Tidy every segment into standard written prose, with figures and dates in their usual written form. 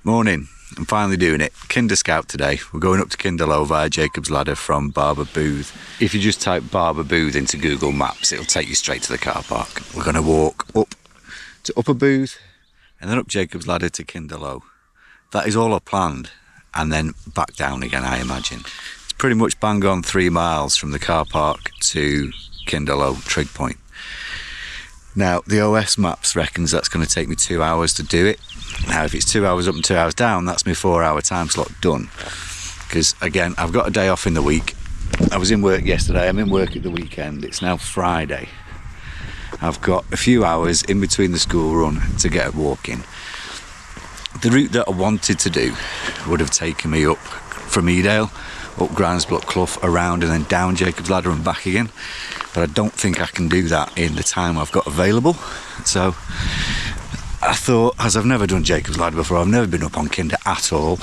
Morning, I'm finally doing it. Kinder Scout today. We're going up to Kinderlow via Jacob's Ladder from Barber Booth. If you just type Barber Booth into Google Maps, it'll take you straight to the car park. We're going to walk up to Upper Booth and then up Jacob's Ladder to Kinderlow. That is all I planned, and then back down again, I imagine. It's pretty much bang on 3 miles from the car park to Kinderlow Trig point. Now, the OS Maps reckons that's going to take me 2 hours to do it. Now, if it's 2 hours up and 2 hours down, that's my 4 hour time slot done. Because, again, I've got a day off in the week. I was in work yesterday, I'm in work at the weekend. It's now Friday. I've got a few hours in between the school run to get walking. The route that I wanted to do would have taken me up from Edale, up Grimesblock Clough, around and then down Jacob's Ladder and back again. But I don't think I can do that in the time I've got available. So I thought, as I've never done Jacob's Ladder before, I've never been up on Kinder at all,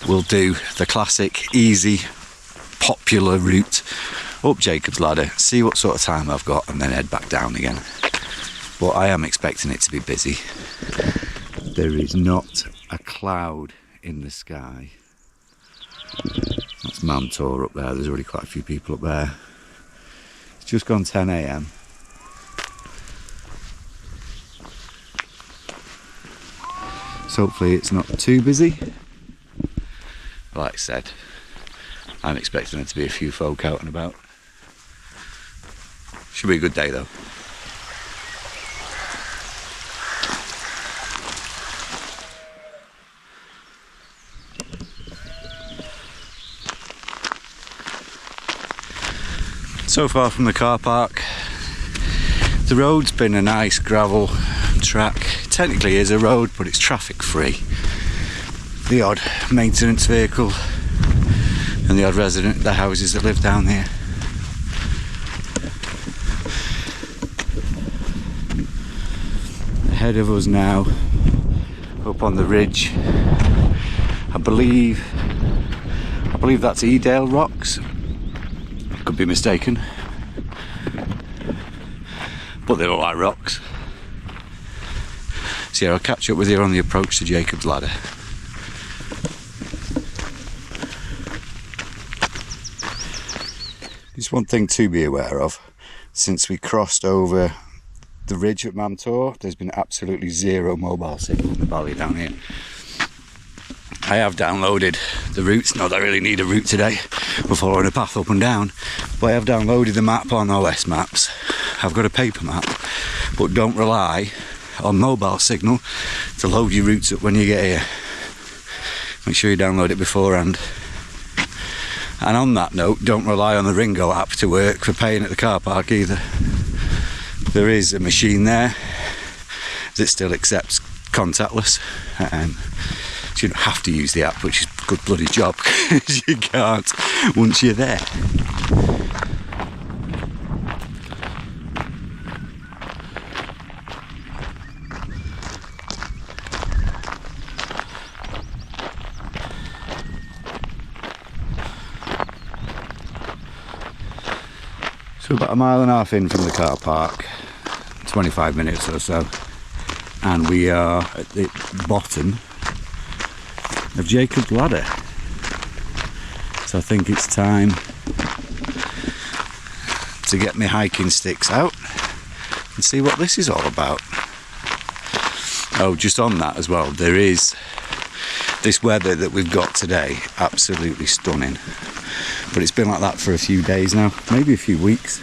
we'll do the classic, easy, popular route up Jacob's Ladder, see what sort of time I've got, and then head back down again. But I am expecting it to be busy. There is not a cloud in the sky. That's Mamtor up there, there's already quite a few people up there. It's just gone 10 AM. So hopefully it's not too busy. Like I said, I'm expecting there to be a few folk out and about. Should be a good day though. So far from the car park, the road's been a nice gravel track. Technically is a road, but it's traffic free. The odd maintenance vehicle and the odd resident, the houses that live down here. Ahead of us now, up on the ridge, I believe that's Edale Rocks. Could be mistaken, but they look like rocks. So yeah, I'll catch up with you on the approach to Jacob's Ladder. Just one thing to be aware of: since we crossed over the ridge at Mamtor, there's been absolutely zero mobile signal in the valley down here. I have downloaded the routes, not that I really need a route today, we're following a path up and down, but I have downloaded the map on OS Maps. I've got a paper map, but don't rely on mobile signal to load your routes up when you get here. Make sure you download it beforehand. And on that note, don't rely on the Ringo app to work for paying at the car park either. There is a machine there that still accepts contactless. You don't have to use the app, which is a good bloody job, because you can't once you're there. So about 1.5 miles in from the car park, 25 minutes or so, and we are at the bottom of Jacob's Ladder. So I think it's time to get my hiking sticks out and see what this is all about. Oh, just on that as well, there is this weather that we've got today, absolutely stunning. But it's been like that for a few days now, maybe a few weeks.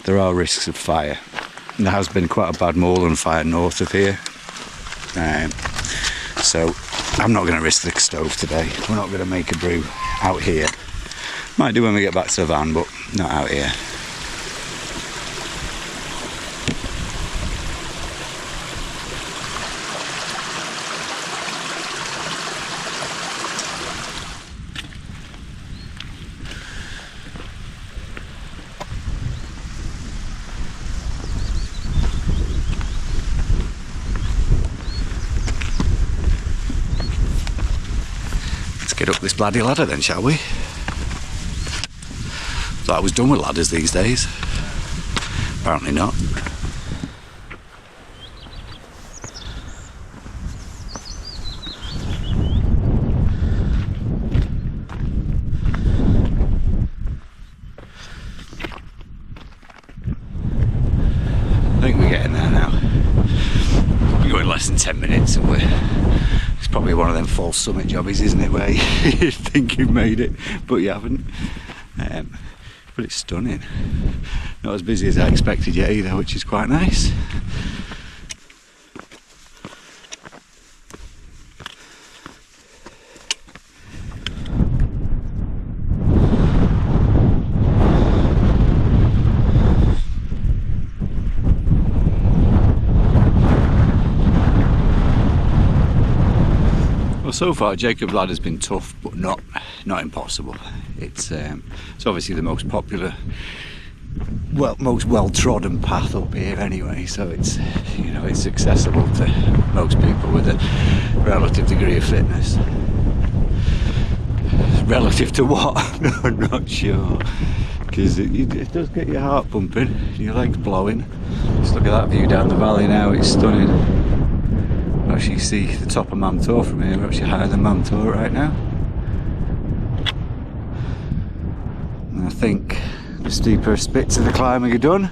There are risks of fire. There has been quite a bad moorland fire north of here, so I'm not going to risk the stove today. We're not going to make a brew out here. Might do when we get back to the van, but not out here. Get up this bloody ladder then, shall we? Thought I was done with ladders these days. Apparently not. think we're getting there now. We're going less than 10 minutes and it's probably one of them false summit jobbies, isn't it, where you think you've made it but you haven't. But it's stunning. Not as busy as I expected yet either, which is quite nice. Well, so far Jacob's Ladder's been tough, but not impossible. It's obviously the most popular, most well-trodden path up here anyway, so it's, you know, it's accessible to most people with a relative degree of fitness. Relative to what? I'm not sure, because it does get your heart pumping, your legs blowing. Just look at that view down the valley now, it's stunning. Actually see the top of Mamtor from here. We're actually higher than Mamtor right now. And I think the steeper bits of the climbing are done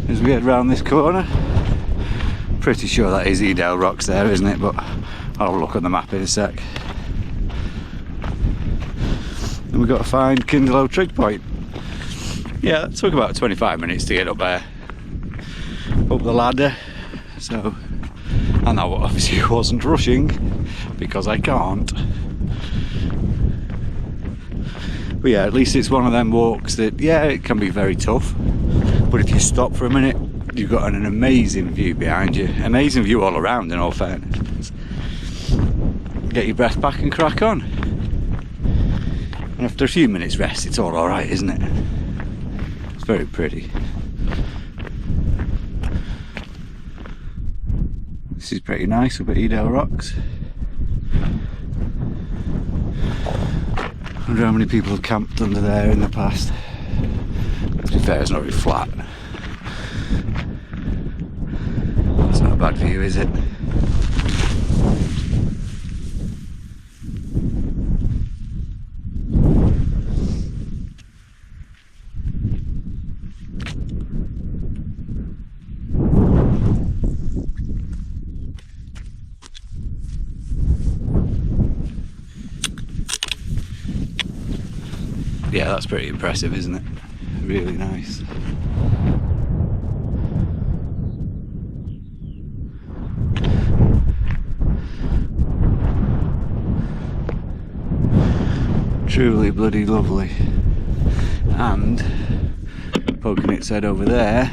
as we head round this corner. Pretty sure that is Edale Rocks there, isn't it? But I'll look on the map in a sec. And we've got to find Kinderlow Trig Point. Yeah, it took about 25 minutes to get up there, up the ladder. So, and I obviously wasn't rushing because I can't. But yeah, at least it's one of them walks that, yeah, it can be very tough, but if you stop for a minute, you've got an amazing view behind you. Amazing view all around, in all fairness. Get your breath back and crack on. And after a few minutes rest, it's all alright, isn't it? It's very pretty. This is pretty nice up at Edale Rocks. I wonder how many people have camped under there in the past. To be fair, it's not really flat. It's not a bad view, is it? Yeah, that's pretty impressive, isn't it? Really nice. Truly bloody lovely. And poking its head over there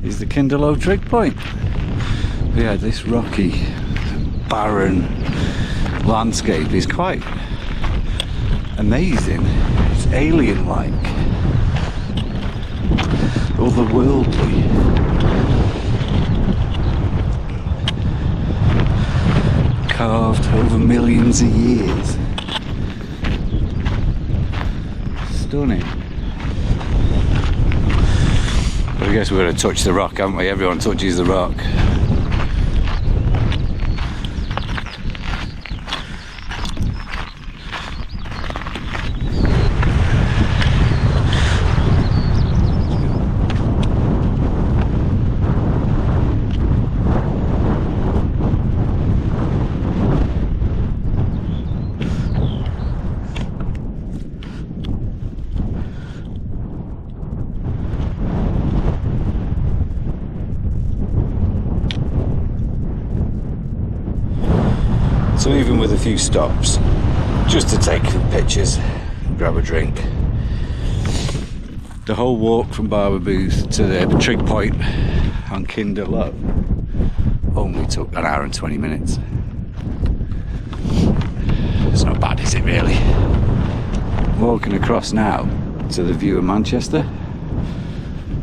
is the Kinderlow Trig Point. Yeah, this rocky, barren landscape is quite amazing. It's alien-like, otherworldly. Carved over millions of years. Stunning. But I guess we're going to touch the rock, haven't we? Everyone touches the rock. So even with a few stops, just to take pictures, grab a drink, the whole walk from Barber Booth to the Trig Point on Kinderlow only took an hour and 20 minutes. It's not bad, is it really? Walking across now to the view of Manchester,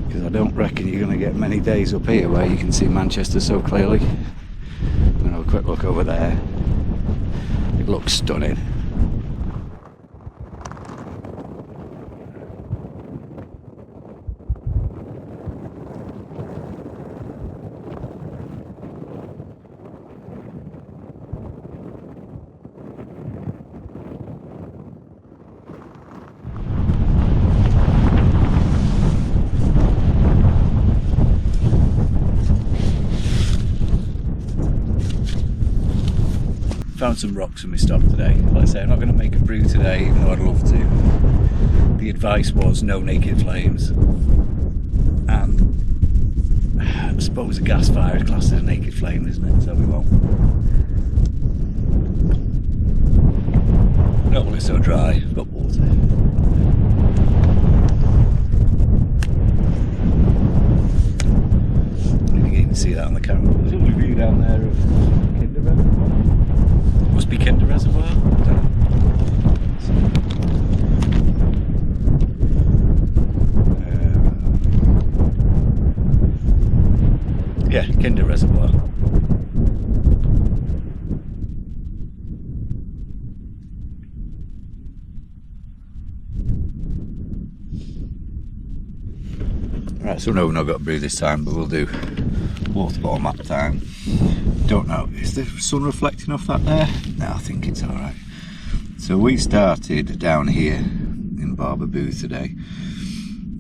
because I don't reckon you're going to get many days up here where you can see Manchester so clearly. I'm going to have a quick look over there. It looks stunning. found some rocks in my stock today. Like I say, I'm not going to make a brew today, even though I'd love to. The advice was no naked flames, and I suppose a gas fire is classed as a naked flame, isn't it? So we won't. Not when it's so dry, I've got water. You can see that on the camera. There's a lovely view down there of Kinder Reservoir. Must be Kinder Reservoir. I don't know. Yeah, Kinder Reservoir. Right, so no, we've not got a brew this time, but we'll do water bottle map time. Don't know, is the sun reflecting off that there? No, I think it's alright. So we started down here in Barber Booth today.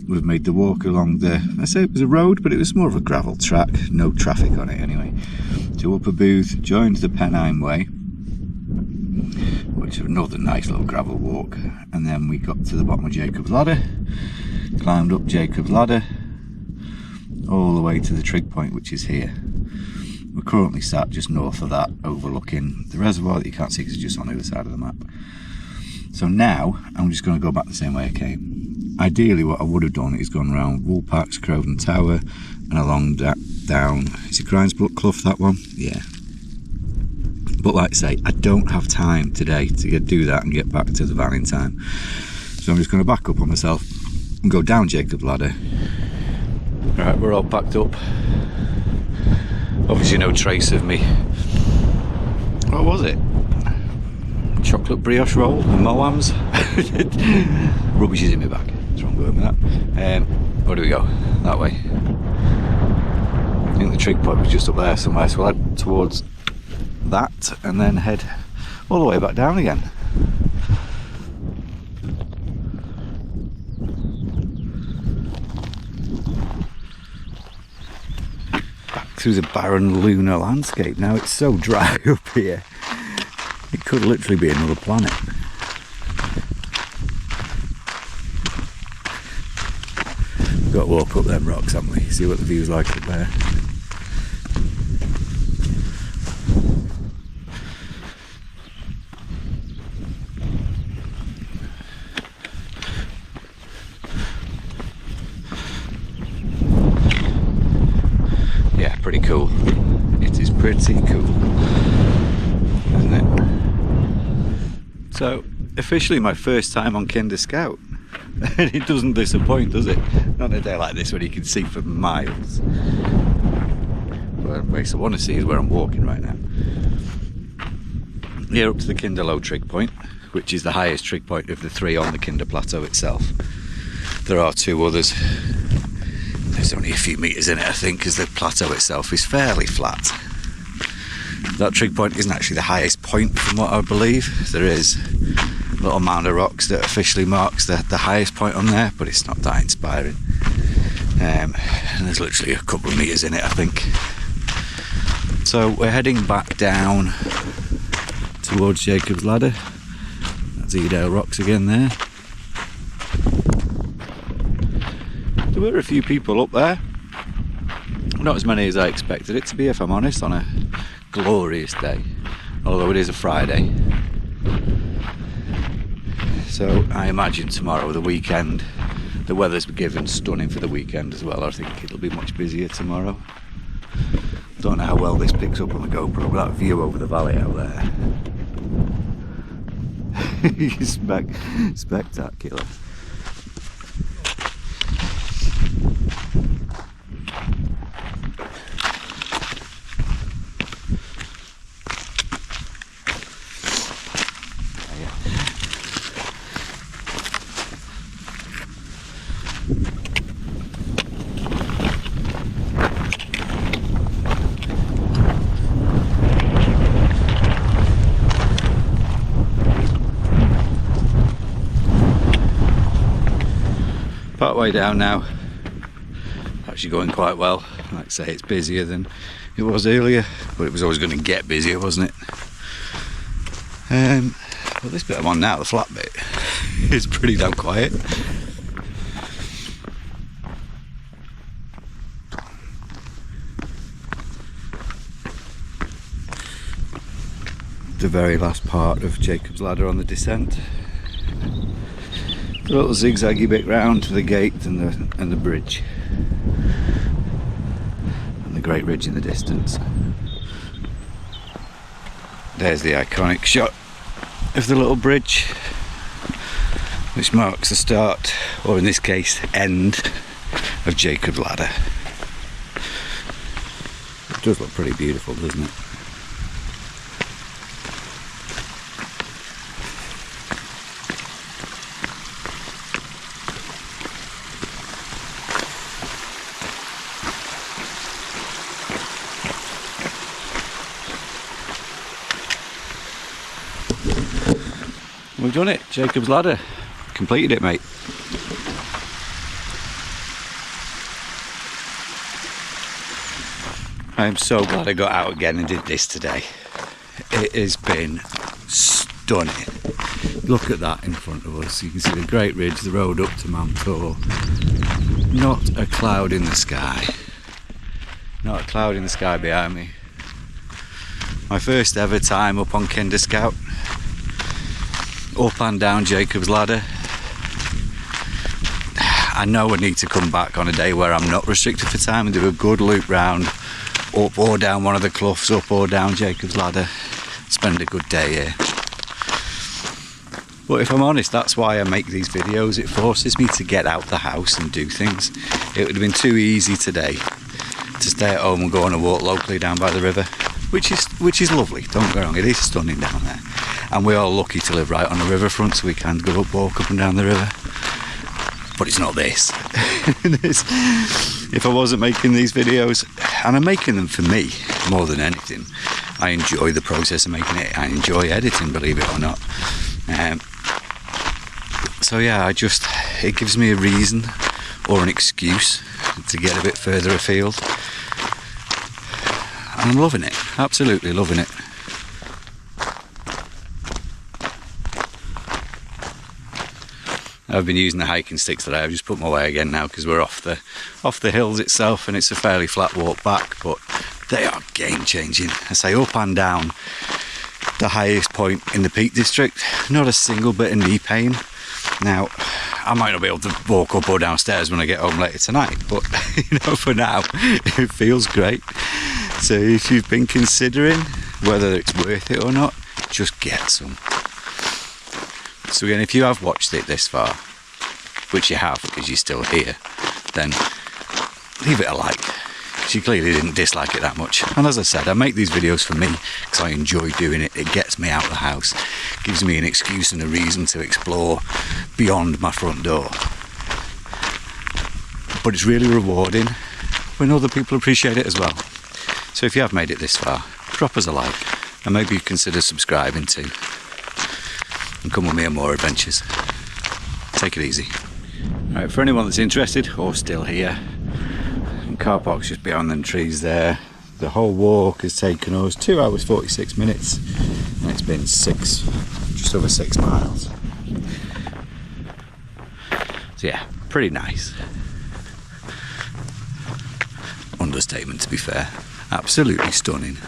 We've made the walk along the, I say it was a road, but it was more of a gravel track, no traffic on it anyway. To Upper Booth, joined the Pennine Way, which is another nice little gravel walk, and then we got to the bottom of Jacob's Ladder, climbed up Jacob's Ladder, all the way to the Trig point, which is here. We're currently sat just north of that, overlooking the reservoir that you can't see because it's just on the other side of the map. So now, I'm just going to go back the same way I came. Ideally what I would have done is gone around Woolpacks, Crowden Tower, and along that down, is it Grindsbrook Clough, that one? Yeah. But like I say, I don't have time today to do that and get back to the van in time. So I'm just going to back up on myself and go down Jacob's Ladder. Right, we're all packed up. Obviously no trace of me. What was it? Chocolate brioche roll and Moams. Rubbish is in my bag. What's wrong with that? Where do we go? That way. I think the Trig point was just up there somewhere, so we'll head towards that and then head all the way back down again. Through the barren lunar landscape. Now it's so dry up here, it could literally be another planet. We've got to walk up them rocks, haven't we? See what the view's like up there. Yeah, pretty cool. It is pretty cool, isn't it? So, officially my first time on Kinder Scout. And it doesn't disappoint, does it? Not on a day like this when you can see for miles. What makes I want to see is where I'm walking right now. Here up to the Kinder Low Trig point, which is the highest trig point of the three on the Kinder Plateau itself. There are two others. There's only a few metres in it, I think, because the plateau itself is fairly flat. That trig point isn't actually the highest point from what I believe. There is a little mound of rocks that officially marks the highest point on there, but it's not that inspiring. And there's literally a couple of metres in it, I think. So we're heading back down towards Jacob's Ladder. That's Edale Rocks again there. There were a few people up there. Not as many as I expected it to be, if I'm honest, on a glorious day. Although it is a Friday. So I imagine tomorrow, the weekend, the weather's given stunning for the weekend as well. I think it'll be much busier tomorrow. Don't know how well this picks up on the GoPro, but that view over the valley out there. Spectacular. Part way down now, actually going quite well. Like I say, it's busier than it was earlier, but it was always going to get busier, wasn't it? Well, this bit I'm on now, the flat bit, is pretty damn quiet. The very last part of Jacob's Ladder on the descent. The little zigzaggy bit round to the gate and the bridge. And the Great Ridge in the distance. There's the iconic shot of the little bridge, which marks the start, or in this case, end of Jacob's Ladder. It does look pretty beautiful, doesn't it? We've done it, Jacob's Ladder. Completed it, mate. I am so glad I got out again and did this today. It has been stunning. Look at that in front of us. You can see the Great Ridge, the road up to Mount Tor. Not a cloud in the sky. Not a cloud in the sky behind me. My first ever time up on Kinder Scout. Up and down Jacob's Ladder. I know I need to come back on a day where I'm not restricted for time and do a good loop round, up or down one of the cloughs, up or down Jacob's Ladder. Spend a good day here. But if I'm honest, that's why I make these videos. It forces me to get out the house and do things. It would have been too easy today to stay at home and go on a walk locally down by the river, which is lovely, don't get me wrong, it is stunning down there. And we're all lucky to live right on the riverfront, so we can go walk up and down the river. But it's not this. If I wasn't making these videos, and I'm making them for me more than anything, I enjoy the process of making it. I enjoy editing, believe it or not. So yeah, it gives me a reason or an excuse to get a bit further afield. And I'm loving it, absolutely loving it. I've been using the hiking sticks today. I've just put my way again now because we're off the hills itself, and it's a fairly flat walk back, but they are game changing. I say up and down the highest point in the Peak District, not a single bit of knee pain. Now, I might not be able to walk up or downstairs when I get home later tonight, but you know, for now, it feels great. So if you've been considering whether it's worth it or not, just get some. So again, if you have watched it this far, which you have because you're still here, then leave it a like, because you clearly didn't dislike it that much. And as I said, I make these videos for me because I enjoy doing it. It gets me out of the house, gives me an excuse and a reason to explore beyond my front door. But it's really rewarding when other people appreciate it as well. So if you have made it this far, drop us a like, and maybe consider subscribing too. And come with me on more adventures. Take it easy. Right, for anyone that's interested or still here, car park's just behind them trees there. The whole walk has taken us 2 hours 46 minutes, and it's been just over 6 miles. So yeah, pretty nice. Understatement, to be fair. Absolutely stunning.